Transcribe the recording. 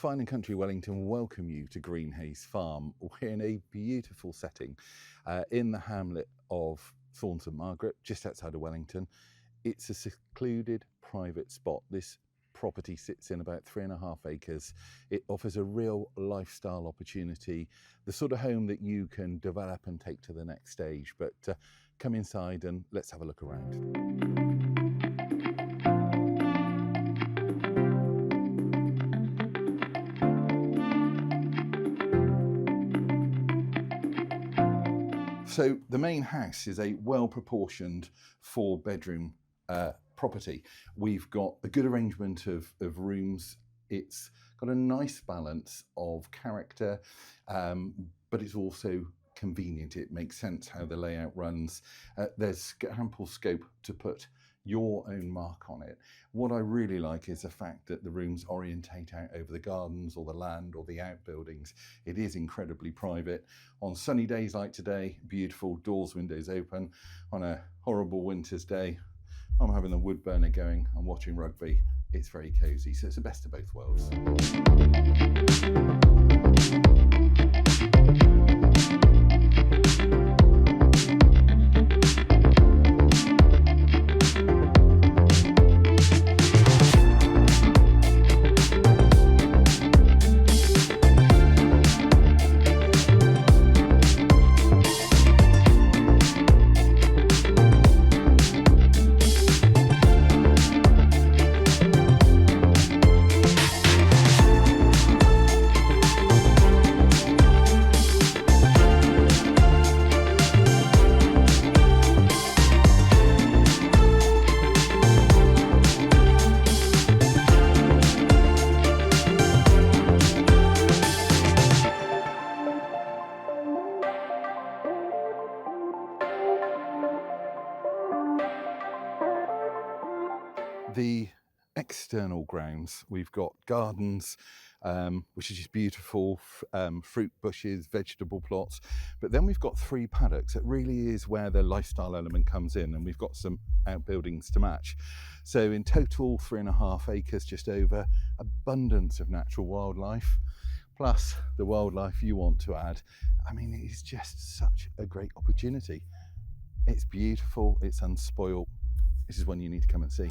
Fine and Country Wellington welcome you to Greenhayes Farm. We're in a beautiful setting in the hamlet of Thorne St Margaret, just outside of Wellington. It's a secluded private spot. This property sits in about 3.5 acres. It offers a real lifestyle opportunity, the sort of home that you can develop and take to the next stage. But come inside and let's have a look around. So the main house is a well-proportioned 4-bedroom property. We've got a good arrangement of rooms. It's got a nice balance of character, but it's also convenient. It makes sense how the layout runs. There's ample scope to put your own mark on it. What I really like is the fact that the rooms orientate out over the gardens or the land or the outbuildings. It is incredibly private. On sunny days like today, beautiful, doors, windows open. On a horrible winter's day, I'm having the wood burner going, I'm watching rugby. It's very cosy, so it's the best of both worlds. The external grounds, we've got gardens, which is just beautiful, fruit bushes, vegetable plots, but then we've got 3 paddocks. It really is where the lifestyle element comes in, and we've got some outbuildings to match. So in total, 3.5 acres, just over, abundance of natural wildlife, plus the wildlife you want to add. I mean, it is just such a great opportunity. It's beautiful, it's unspoilt. This is one you need to come and see.